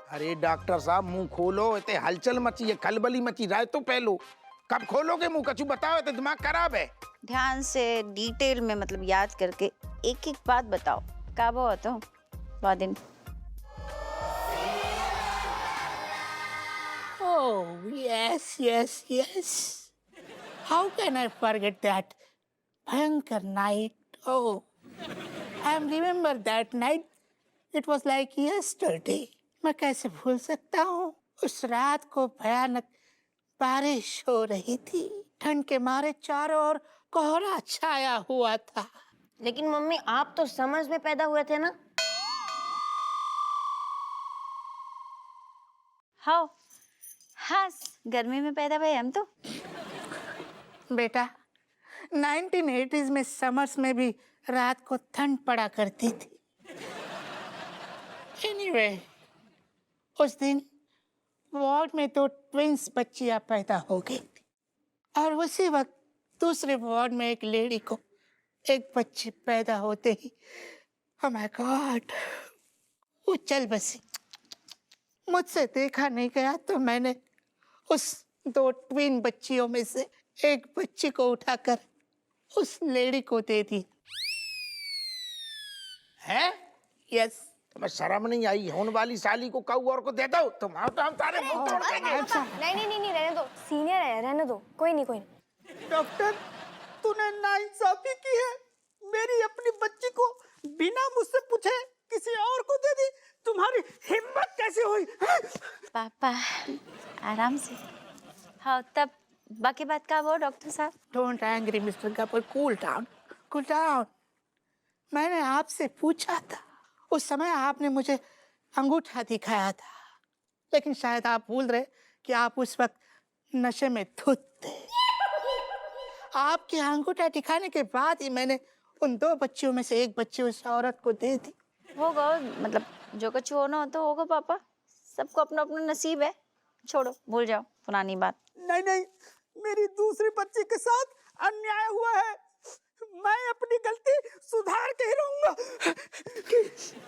अरे डॉक्टर साहब मुंह खोलो, इतने हलचल मची है, खलबली मची राय तो पहलो। कब खोलोगे मुंह? कछु बताओ, तो दिमाग खराब है। ध्यान से डिटेल में मतलब याद करके एक एक बात बताओ। का वो तो बाद दिन। Oh, yes, yes, yes. How can I forget that Bhayankar night? Oh, I remember that night. It was like yesterday. मैं कैसे भूल सकता हूँ? उस रात को भयानक बारिश हो रही थी। ठंड के मारे चारों ओर कोहरा छाया हुआ था। लेकिन मम्मी आप तो समर्स में पैदा हुए थे ना? हाँ हाँ, गर्मी में पैदा हुए हम तो। बेटा 1980s में समर्स में भी रात को ठंड पड़ा करती थी। Anyway, उस दिन वार्ड में 2 ट्विंस बच्चियां पैदा हो गई थी और उसी वक्त दूसरे वार्ड में एक लेडी को एक बच्ची पैदा होते ही oh my God, वो चल बसी। मुझसे देखा नहीं गया तो मैंने उस 2 ट्विन बच्चियों में से एक बच्ची को उठाकर उस लेडी को दे दी। हैं? यस। तुम्हें शर्म नहीं आई? होने वाली साली को कऊ और को दे दो, तुम्हारा तो हम सारे मुंह तोड़ देंगे। नहीं रहने दो, सीनियर है, रहने दो, कोई नहीं। डॉक्टर तूने नाइंसाफी की है। मेरी अपनी बच्ची को बिना मुझसे पूछे किसी और को दे दी। तुम्हारी हिम्मत कैसे हुई? पापा आराम से। हाँ तब बाकी बात का वो डॉक्टर साहब। Don't angry mister Kapoor, cool down, cool down. मैंने आपसे पूछा था, उस समय आपने मुझे अंगूठा दिखाया था, लेकिन शायद आप भूल रहे कि आप उस वक्त नशे में धुत थे। आपके अंगूठा दिखाने के बाद ही मैंने उन 2 बच्चियों में से एक बच्ची उस औरत को दे दी। होगा, मतलब जो कुछ होना हो तो होगा पापा। सबको अपना अपना नसीब है। छोड़ो, भूल जाओ पुरानी बात। नहीं, मेरी दूसरी बच्ची के साथ अन्याय हुआ है। मैं अपनी गलती सुधार के ही रहूंगा।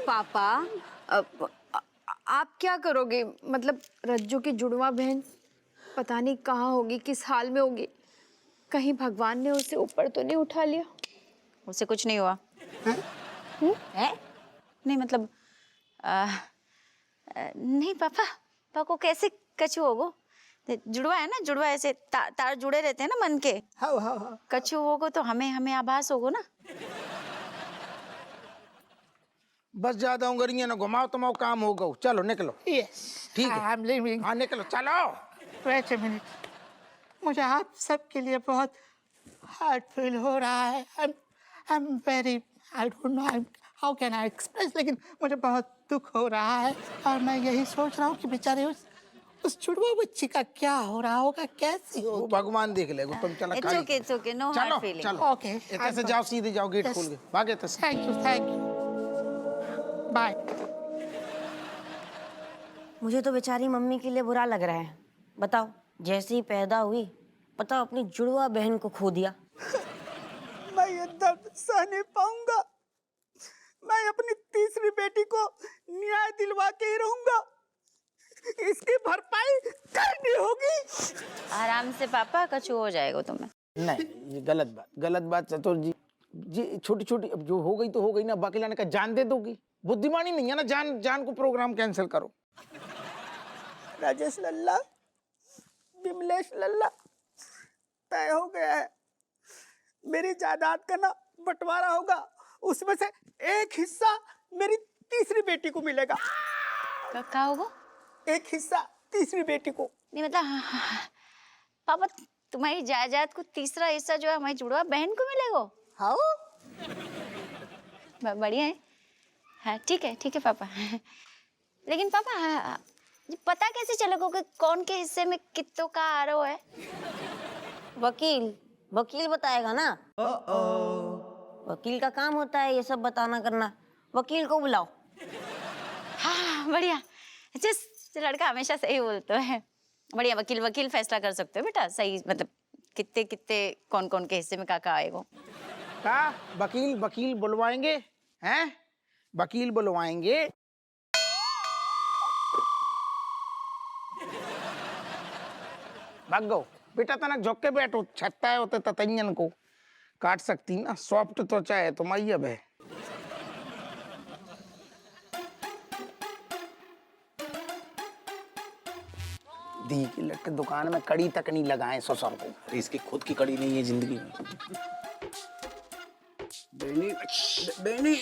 पापा आप क्या करोगे? मतलब रज्जू की जुड़वा बहन पता नहीं कहाँ होगी, किस हाल में होगी। कहीं भगवान ने उसे ऊपर तो नहीं उठा लिया? उसे कुछ नहीं हुआ है? नहीं मतलब नहीं पापा को कैसे कछु होगो? जुड़वा है ना, जुड़वा ऐसे तार जुड़े रहते हैं ना मन के। हाँ। कछु होगो तो हमें आभास होगो ना। बस ज्यादा उंगलियां ना घुमाओ, तुम्हारा काम हो गो। चलो निकलो। यस ठीक है। I am living. हाँ निकलो, चलो। वेट अ मिनट, मुझे आप सबके लिए बहुत हार्ड फील हो रहा है। I am very, I don't know how can I express, लेकिन मुझे बहुत दुख हो रहा है और मैं यही सोच रहा हूँ कि बेचारे उस छुड़वा बच्ची का क्या हो रहा होगा, कैसी वो होगी। भगवान देख लेगा। तुम चलो। It's okay, no hard feeling. चलो ओके इतने से जाओ, सीधे जाओ, गेट खोल के भागे। Thank you bye. मुझे तो बेचारी मम्मी के लिए बुरा लग रहा है। बताओ, जैसे ही पैदा हुई पता अपनी जुड़वा बहन को खो दिया। मैं ये दर्द सह नहीं पाऊंगा। मैं अपनी तीसरी बेटी को न्याय दिलवा के ही रहूंगा। इसकी भरपाई करनी होगी। आराम से पापा, कछु हो जाएगा तुम्हें। नहीं, ये गलत बात चतुर जी छोटी छोटी अब जो हो गई तो हो गई ना। बाकी लाने का जान दे दोगी? बुद्धिमानी नहीं है ना। जान को प्रोग्राम कैंसिल करो। राजेश लल्ला, विमलेश लल्ला, तय हो गया है। मेरी जायदाद का ना बंटवारा होगा। उसमें से एक हिस्सा मेरी तीसरी बेटी को मिलेगा। क्या होगा? एक हिस्सा तीसरी बेटी को। नहीं मतलब पापा तुम्हारी जायदाद को तीसरा हिस्सा जो है हमारी जुड़वा बहन को मिलेगा? हाँ बढ़िया है। हाँ ठीक है पापा। लेकिन पापा पता कैसे चलेगा कि कौन के हिस्से में कितनों का आरोप है? वकील बताएगा ना। वकील का काम होता है ये सब बताना करना। वकील को बुलाओ। हाँ बढ़िया। जिस लड़का हमेशा सही बोलता है। बढ़िया, वकील फैसला कर सकते हो बेटा। सही मतलब कितने कौन के हिस्से में का आएगा। का वकील बुलवाएंगे हैं? वकील बुलवाएंगे। भाग गो बेटा, तना झोंक के बैठो, छत्ता है होते ततैयन को काट सकती ना, सॉफ्ट त्वचा है तुम्हारी अब है। दी की लट दुकान में कड़ी तक नहीं लगाए ससुर को। अरे इसकी खुद की कड़ी नहीं है जिंदगी में। बेनी बेनी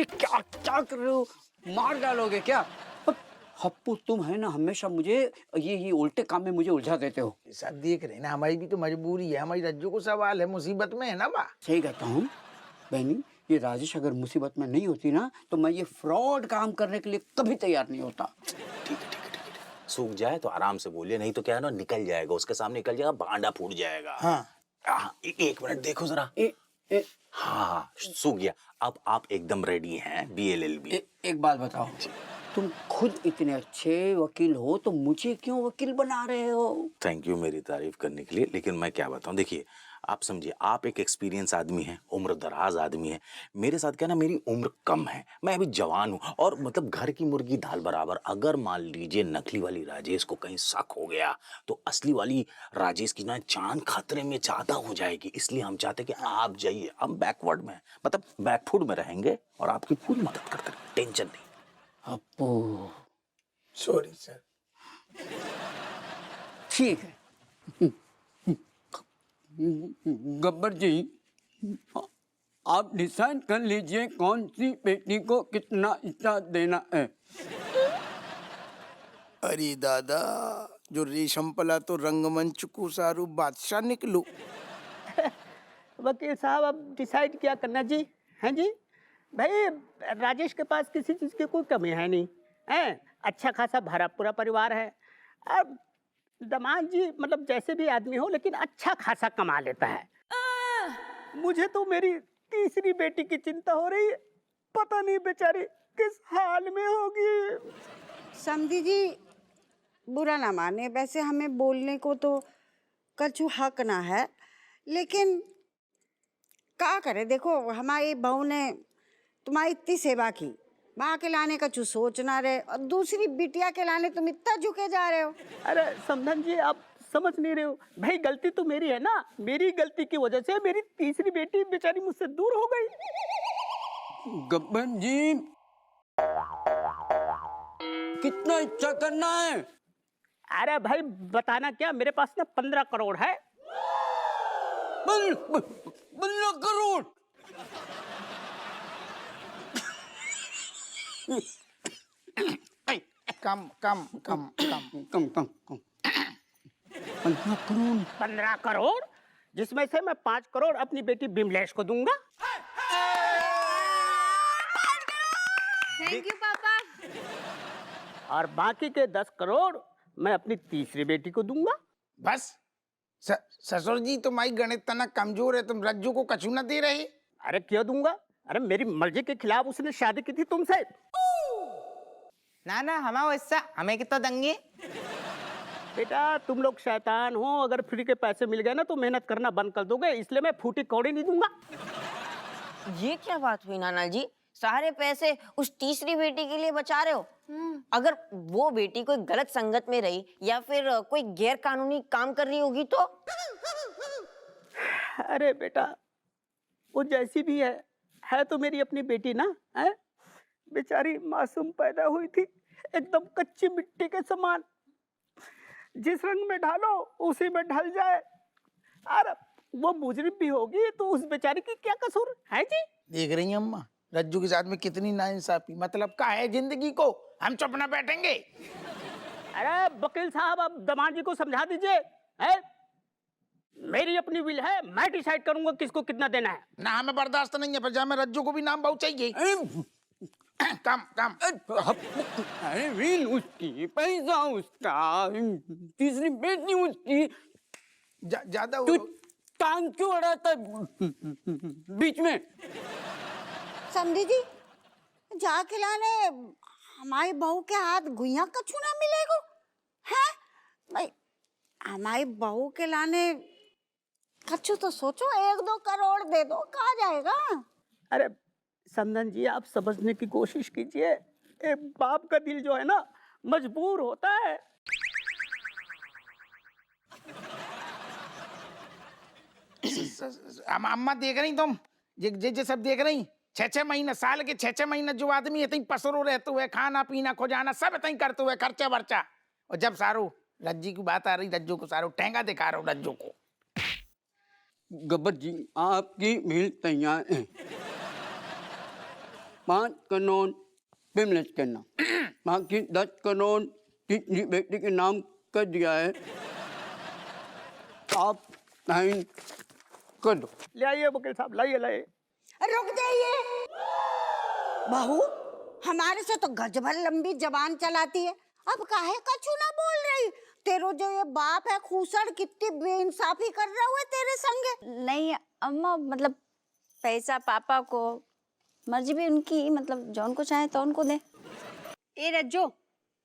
क्या क्या कर रहे हो? मार डालोगे क्या? हप्पू तुम है ना, हमेशा मुझे ये उल्टे काम में मुझे उलझा देते हो। सब देख रहे हैं ना, हमारी भी तो मजबूरी है, हमारी रज्जू को सवाल है, मुसीबत में है ना बा। सही कहता हूँ बहनी, ये राजेश अगर मुसीबत में नहीं होती ना तो मैं ये फ्रॉड काम करने के लिए कभी तैयार नहीं होता। ठीक है। सूख जाए तो आराम से बोलिए, नहीं तो क्या है ना, निकल जाएगा, उसके सामने निकल जाएगा, भांडा फूट जाएगा। हाँ एक मिनट देखो जरा। हाँ सूख गया। अब आप एकदम रेडी हैं BLLB। एक बात बताओ, तुम खुद इतने अच्छे वकील हो तो मुझे क्यों वकील बना रहे हो? थैंक यू मेरी तारीफ करने के लिए, लेकिन मैं क्या बताऊं, देखिए आप समझिए, आप एक एक्सपीरियंस आदमी हैं, उम्र दराज आदमी हैं। मेरे साथ क्या ना, मेरी उम्र कम है, मैं अभी जवान हूं, और मतलब घर की मुर्गी दाल बराबर। अगर मान लीजिए नकली वाली राजेश को कहीं शक हो गया तो असली वाली राजेश की ना जान खतरे में ज्यादा हो जाएगी। इसलिए हम चाहते कि आप जाइए, हम बैकवर्ड में मतलब बैकफुट में रहेंगे और आपकी पूरी मदद करते रहेंगे, टेंशन नहीं। Appu sorry sir. ठीक है। गब्बर जी, आप डिसाइड कर लीजिए कौन सी बेटी को कितना हिस्सा देना है। अरे दादा, जो रेशम पला तो रंगमंच को सारू बादशाह निकलो। वकील साहब अब डिसाइड क्या करना जी? हैं जी? भाई राजेश के पास किसी चीज़ की कोई कमी है नहीं, है अच्छा खासा भरा पूरा परिवार है। अब दामाद जी मतलब जैसे भी आदमी हो लेकिन अच्छा खासा कमा लेता है। मुझे तो मेरी तीसरी बेटी की चिंता हो रही है, पता नहीं बेचारी किस हाल में होगी। समधी जी बुरा ना माने, वैसे हमें बोलने को तो कछु हक ना है, लेकिन क्या करे, देखो हमारी बहू ने तुम्हारी इतनी सेवा की, माँ के लाने का चू सोचना रहे, और दूसरी बिटिया के लाने तुम इतना झुके जा रहे हो। अरे समधन जी आप समझ नहीं रहे हो, भाई गलती तो मेरी है ना, मेरी गलती की वजह से मेरी तीसरी बेटी बेचारी मुझसे दूर हो गई। गब्बर जी, कितना इच्छा करना है? अरे भाई बताना क्या, मेरे पास ना 15 करोड़ है। 15 करोड़? कम कम कम कम कम कम कम 15 करोड़? 15 करोड़ जिसमें से मैं 5 करोड़ अपनी बेटी बिमलेश को दूंगा। थैंक यू पापा। और बाकी के 10 करोड़ मैं अपनी तीसरी बेटी को दूंगा। बस। ससुर जी तुम्हारी गणित तना कमजोर है, तुम रज्जू को कछु न दे रहे। अरे क्यों दूंगा? अरे मेरी मर्जी के खिलाफ उसने शादी की थी तुमसे। ना हमारा हिस्सा हमें कितना देंगे? बेटा तुम लोग शैतान हो, अगर फ्री के पैसे मिल गए ना तो मेहनत करना बंद कर दोगे, इसलिए मैं फूटी कौड़ी नहीं दूंगा। ये क्या बात हुई नाना जी? सारे पैसे उस तीसरी बेटी के लिए बचा रहे हो? अगर वो बेटी कोई गलत संगत में रही या फिर कोई गैर कानूनी काम कर रही होगी तो? अरे बेटा वो जैसी भी है तो मेरी अपनी बेटी ना, है? बेचारी मासूम पैदा हुई थी, एकदम कच्ची मिट्टी के समान, जिस रंग में ढालो उसी में ढल जाए। अरे वो मुजरिम भी होगी तो उस बेचारी की क्या कसूर है जी? देख रही हैं अम्मा रज्जू के साथ में कितनी नाइंसाफी, मतलब का है जिंदगी को, हम चुप ना बैठेंगे। अरे वकील साहब आप दामाद जी को समझा दीजिए, है? मेरी अपनी विल है, मैं डिसाइड करूंगा किसको कितना देना है। ना हमें बर्दाश्त नहीं है, पर जा में रज्जू को भी नाम बहुत चाहिए। कम कम। अरे विल उसकी, पैसा उसका, तीसरी बेटी उसकी, ज्यादा तू टांग क्यों अड़ाता है बीच में? समधी जी जाके लाने हमारी बहू के हाथ गुइया कछु ना मिलेगो है भाई? हमारी बहू के लाने कछु तो सोचो, 1-2 करोड़ दे दो, कहाँ जाएगा? अरे समधन जी आप समझने की कोशिश कीजिए, एक बाप का दिल जो है ना मजबूर होता है। अम्मा देख रही तुम जे सब देख रही 6-6 महीना साल के 6-6 महीना जो आदमी इतनी पसरो रहते हुए खाना पीना खोजाना सब इतनी करते हुए खर्चा वर्चा और जब सारो रज्जी की बात आ रही रज्जू को सारो ठेंगा दिखा रहा हूँ रज्जू को। गब्बर जी आपकी मील तैयार है। 5 करोड़ बिमलेश के नाम, बाकी 10 करोड़ तीसरी बेटी के नाम कर दिया है। आप साइन कर दो। ले आइए वकील साहब, लाइए लाइए। रुक जाइए बहू, हमारे से तो गजभर लंबी जबान चलाती है, अब काहे कछु ना बोल रही। तेरो जो ये बाप है खूसड़ कितनी बेइंसाफी कर रहा हुआ तेरे संगे। नहीं अम्मा, मतलब पैसा पापा को, मर्जी भी उनकी, मतलब जौन को चाहे तो उनको दे। ए रज्जो,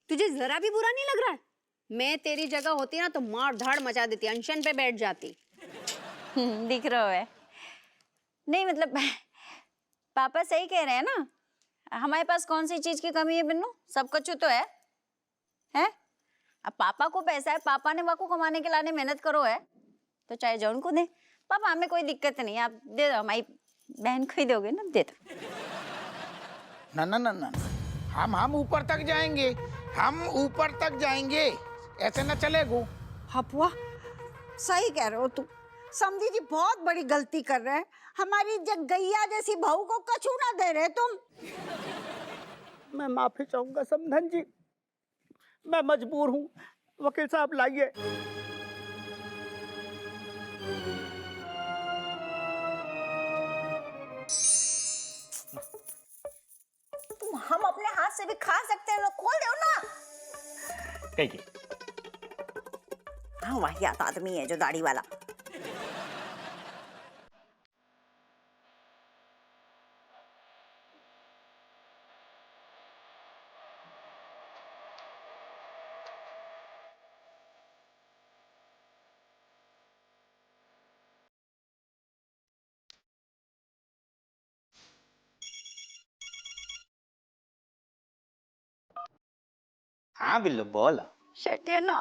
तुझे जरा भी बुरा नहीं लग रहा है? मैं तेरी जगह होती ना तो मार धाड़ मचा देती, अनशन पे बैठ जाती। दिख रहा है। नहीं मतलब पापा सही कह रहे हैं ना, हमारे पास कौन सी चीज की कमी है बिन्नू, सब कुछ तो है। अब पापा को पैसा है, पापा ने वाको कमाने के लाने मेहनत करो है, तो चाहे जौन को दे। पापा हमें कोई दिक्कत नहीं, आप दे दो, हमारी बहन को ही दोगे ना, दे दो। ना ना ना ना, हम ऊपर तक जाएंगे, हम ऊपर तक जाएंगे, ऐसे ना चलेगो। हपुआ सही कह रहे हो तुम, समधी जी बहुत बड़ी गलती कर रहे हैं। हमारी गैया जैसी बहू को कछु ना दे रहे तुम। मैं माफी चाहूंगा समधन जी, मैं मजबूर हूँ। वकील साहब लाइए। तुम हम अपने हाथ से भी खा सकते हैं, खोल दो ना। कहिए। हाँ वाहियात आदमी है जो दाढ़ी वाला। हाँ बिल्लू बोल। शटियाना,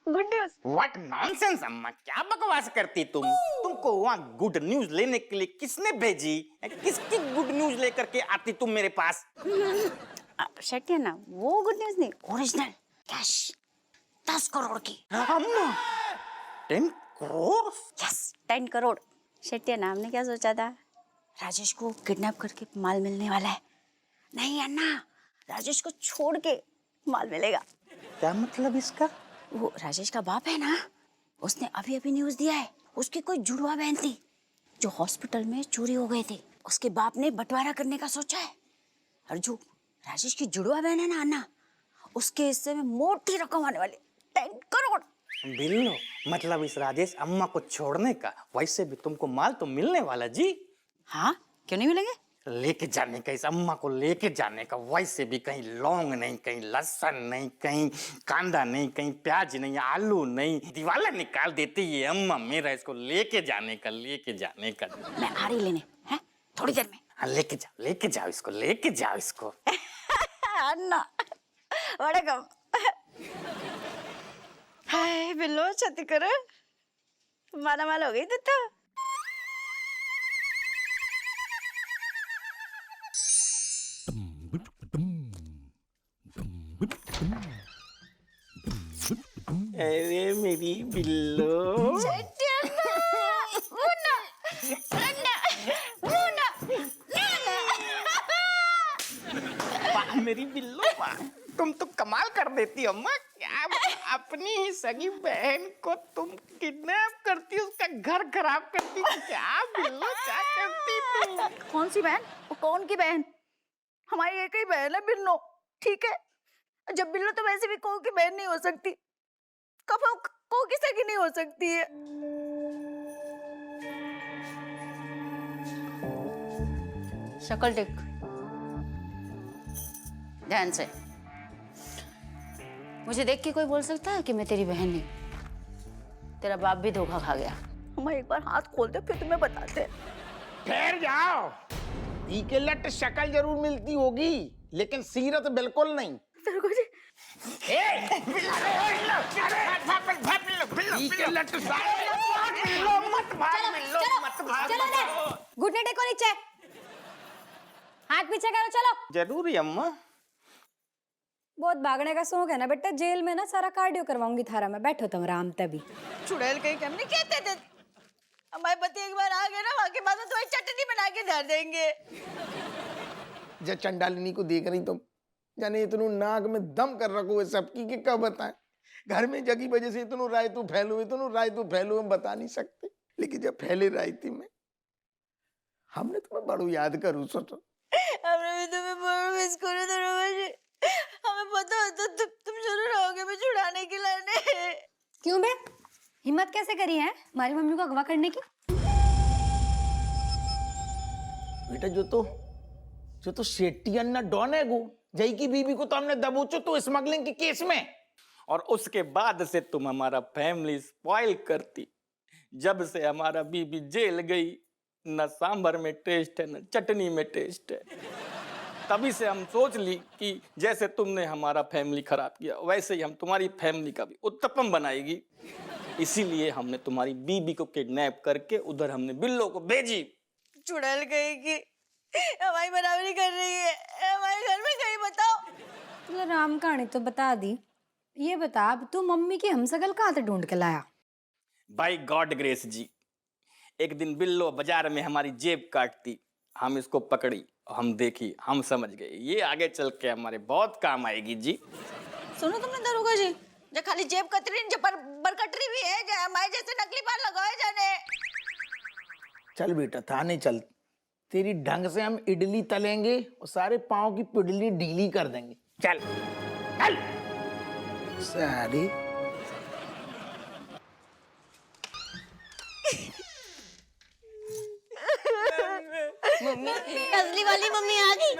गुड न्यूज। व्हाट नॉनसेंस अम्मा, क्या बकवास करती तुमको वहाँ गुड न्यूज लेने के लिए किसने भेजी? किसकी गुड न्यूज लेकर के आती तुम मेरे पास? शटियाना, वो गुड न्यूज नहीं, ओरिजिनल कैश 10 करोड़ की। अम्मा 10 करोड़? यस 10 करोड़। शटियाना, हमने क्या सोचा था, राजेश को किडनैप करके माल मिलने वाला है। नहीं अन्ना, राजेश को छोड़ के माल मिलेगा। क्या मतलब इसका? वो राजेश का बाप है ना, उसने अभी अभी न्यूज दिया है, उसकी कोई जुड़वा बहन थी जो हॉस्पिटल में चोरी हो गई थी, उसके बाप ने बंटवारा करने का सोचा है। और जो राजेश की जुड़वा बहन है ना अन्ना, उसके हिस्से में मोटी रकम आने वाली 10 करोड़। बिल्लो, मतलब इस राजेश अम्मा को छोड़ने का, वैसे भी तुमको माल तो मिलने वाला जी। हाँ क्यों नहीं मिलेंगे? लेके जाने का, इस अम्मा को लेके जाने का, वैसे भी कहीं लौंग नहीं, कहीं लहसुन नहीं, कहीं कांदा नहीं, कहीं प्याज नहीं, आलू नहीं, दिवाला निकाल देती है अम्मा मेरा, इसको लेके जाने का, लेके जाने का। मैं आ रही लेने, हैं थोड़ी देर में। हाँ लेके जाओ इसको, लेके जाओ इसको। अन्ना वड़कम। हाय बिल्लो, छती करे माला माल हो गई तो। अरे मेरी बिल्लो, वाह मेरी बिल्लो वाह, तुम तो कमाल कर देती अम्मा। क्या अपनी ही सगी बहन को तुम किडनैप करती, उसका घर खराब करती, क्या बिल्लो क्या करती तुम? कौन सी बहन? वो कौन की बहन? हमारी एक ही बहन है बिल्लो, ठीक है? जब बिल्लो तो वैसे भी को की बहन नहीं हो सकती, कब को की सगी नहीं हो सकती है। शक्ल देख ध्यान से, मुझे देख के कोई बोल सकता है कि मैं तेरी बहन नहीं? तेरा बाप भी धोखा खा गया। हम एक बार हाथ खोलते फिर तुम्हें बताते। ठहर जाओ, पी के लट शक्ल जरूर मिलती होगी, लेकिन सीरत बिल्कुल नहीं। तेरे को जी पी के लट बिल्लो मत भाग, बिल्लो मत भाग, चलो मत दे भाग। घुटने टेको नीचे, हाथ पीछे करो, चलो। जरूरी अम्मा। बहुत भागने का शौक है ना बेटा, जेल में ना सारा कार्डियो करवाऊंगी थारा में, बैठो तुम आराम तभी। चुड़ैल कहीं हम नहीं कहते थे हमारे पति एक बार आ गए ना, वहाँ के बाद में तुम्हें चटनी बना के धर देंगे। जब चंडालिनी को देख रही तुम जाने इतनों नाक में दम कर रखो है सबकी कि कब बताएं। घर में जगी वजह से इतनों रायतू फैलो हम बता नहीं सकते, लेकिन जब फैले रायती में हमने तुम्हें बड़ो याद करूँ सोचो। हमने भी तुम्हें बड़ा मिस करो तो रोज हमें पता होता तो तुम जरूर आओगे मैं छुड़ाने के लाने। क्यों बे, हिम्मत कैसे करी है हमारी मम्मी को अगवा करने की? बेटा जो तो शेट्टी अन्ना डॉन है गो जई की बीबी को तो हमने दबोचो तो स्मगलिंग के केस में। और उसके बाद से तुम हमारा फैमिली स्पॉइल करती। जब से हमारा बीबी जेल गई, न सांभर में टेस्ट है न चटनी में टेस्ट है। तभी से हम सोच ली कि जैसे तुमने हमारा फैमिली खराब किया वैसे ही हम तुम्हारी फैमिली का भी उत्तपम बनाएगी। इसीलिए हमने तुम्हारी बीबी को किडनैप करके उधर हमने बिल्लो को भेजी। चुड़ैल कहेगी हमारी बराबरी कर रही है, हमारे घर में कहीं बताओ। तुझे राम कहानी तो बता दी, ये बता अब तू मम्मी की हमसगल कहाँ से ढूंढ के लाया? बाय गॉड ग्रेस जी, एक दिन बिल्लो बाजार में हमारी जेब काटती, हम इसको पकड़ी, हम देखी, हम समझ गए ये आगे चल के हमारे बहुत काम आएगी जी। सुनो तुमने दरोगा जी, जो खाली जेब कतरी जो बरकटरी भी है, जो हमारे जैसे नकली पार लगाए जाने। चल बेटा थाने चल, तेरी ढंग से हम इडली तलेंगे और सारे पाँव की पिडली ढीली कर देंगे। चल चल सारी मम्मी असली वाली मम्मी आ गई,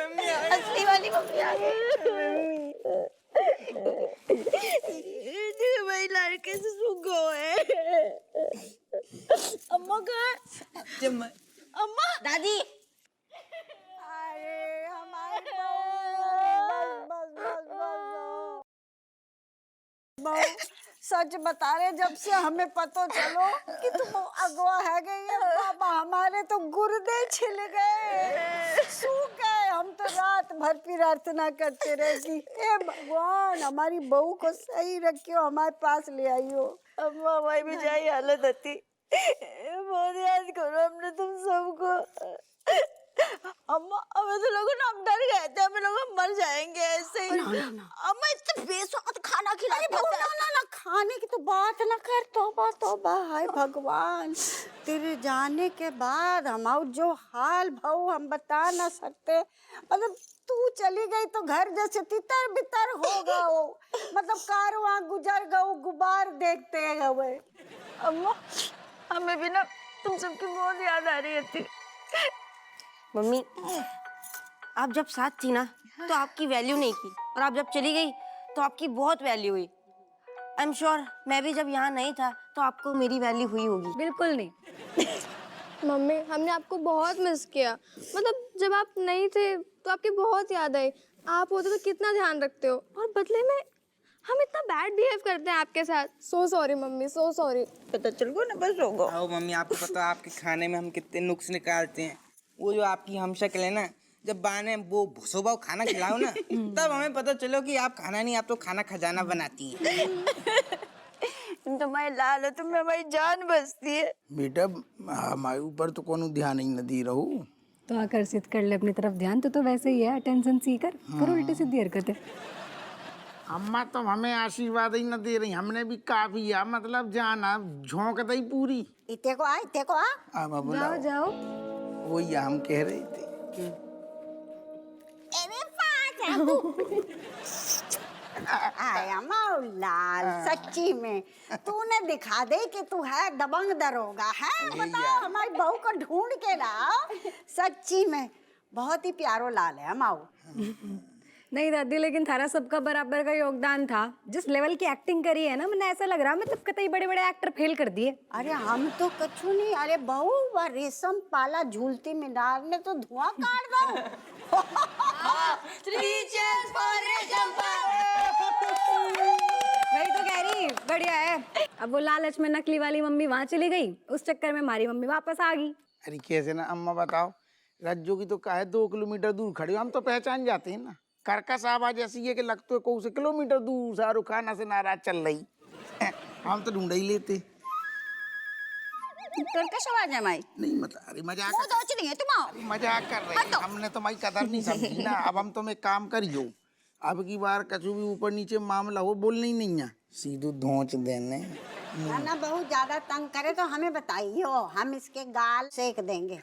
असली वाली मम्मी आ गई। भाई लड़के से सूख गए। अम्मा कहाँ है? अम्मा दादी। अरे हमारे सच बता रहे, जब से हमें पता चलो कि तुम अगवा है गई है बाबा, हमारे तो गुर्दे छिल गए, सूख गए। हम तो रात भर प्रार्थना करते रहे कि हे भगवान हमारी बहू को सही रखियो, हमारे पास ले आइयो। अम्मा हमारी भी जाई हालत थी, बहुत याद करो हमने तुम सबको। अम्मा हमें तो लोगों ना हम डर गए थे, हमें लोग मर जाएंगे ऐसे ही। अम्मा इतने बेस्वाद खाना खिलाते हैं। ना खाने की तो बात ना कर, तौबा तौबा, हाय भगवान। तेरे जाने के बाद हमारा जो हाल भाव हम बता ना सकते। मतलब तू चली गई तो घर जैसे तितर बितर हो गओ, मतलब कारवां गुजर गओ, गुबार देखते गए। अम्मा हमें भी ना तुम सबकी बहुत याद आ रही थी। मम्मी आप जब साथ थी ना तो आपकी वैल्यू नहीं की, और आप जब चली गई तो आपकी बहुत वैल्यू हुई। आई एम श्योर मैं भी जब यहाँ नहीं था तो आपको मेरी वैल्यू हुई होगी। बिल्कुल नहीं। मम्मी हमने आपको बहुत मिस किया, मतलब जब आप नहीं थे तो आपकी बहुत याद आई। आप होते तो कितना ध्यान रखते हो, और बदले में हम इतना बैड बिहेव करते हैं आपके साथ। So sorry mummy, so sorry. पता चल गो ना बस होगा। आओ मम्मी, आपको पता है आपके खाने में हम कितने नुक्स निकालते हैं। वो जो आपकी हमशक्ल है ना, जब बाने वो भुसोबाव खाना खिलाओ ना तब हमें पता चलो कि आप खाना नहीं, आप तो खाना खजाना बनाती हैं। तुम तुम्हारे लाल हो, तुम्हें हमारी जान बसती है। बेटा हमारे ऊपर तो कोनो ध्यान ही न दी रहू। तो आकर्षित कर ले अपनी तरफ ध्यान, तो वैसे ही है, अटेंशन सीकर कर उल्टी सीधी हरकतें। अम्मा तो हमें आशीर्वाद ही न दे रही, हमने भी काफी है, मतलब जाना झोंक दई पूरी। इते को आ। अब बुलाओ जाओ वही हम कह रहे थे। आया लाल, सच्ची में तूने दिखा दे कि तू है दबंग दरोगा है। बताओ हमारी बहू को ढूंढ के लाओ। सच्ची में बहुत ही प्यारो लाल है माऊ। नहीं दादी, लेकिन थारा सबका बराबर का योगदान था। जिस लेवल की एक्टिंग करी है ना, मैंने ऐसा लग रहा मतलब कतई बड़े बड़े एक्टर फेल कर दिए। अरे हम तो कछु नहीं, अरे बहू व रेशम पाला झूलती मीनार ने तो धुआं काट दो। वही तो कह रही, बढ़िया है। अब वो लालच में नकली वाली मम्मी वहां चली गई, उस चक्कर में हमारी मम्मी वापस आ गई। अरे कैसे ना अम्मा बताओ, रज्जू की तो काहे 2 किलोमीटर दूर खड़े हो, हम तो पहचान जाते हैं ना। कर्कश आवाज ऐसी है कि लगते है कोई से किलोमीटर दूर शाहरुख खाना से नाराज चल रही। हम तो ढूंढ ही लेते। कर्कश आवाज है माई? नहीं मतलब अरे मजाक वो दोच रही है तुम। मजाक कर रहे हैं, हमने तो माई कदर नहीं समझी ना। अब हम तुम एक काम करियो, अब की बार कछु भी ऊपर नीचे मामला हो बोलना ही नहीं है, सीधू धोच देने। ना बहुत ज्यादा तंग करे तो हमें बताइयो, हम इसके गाल सेक देंगे।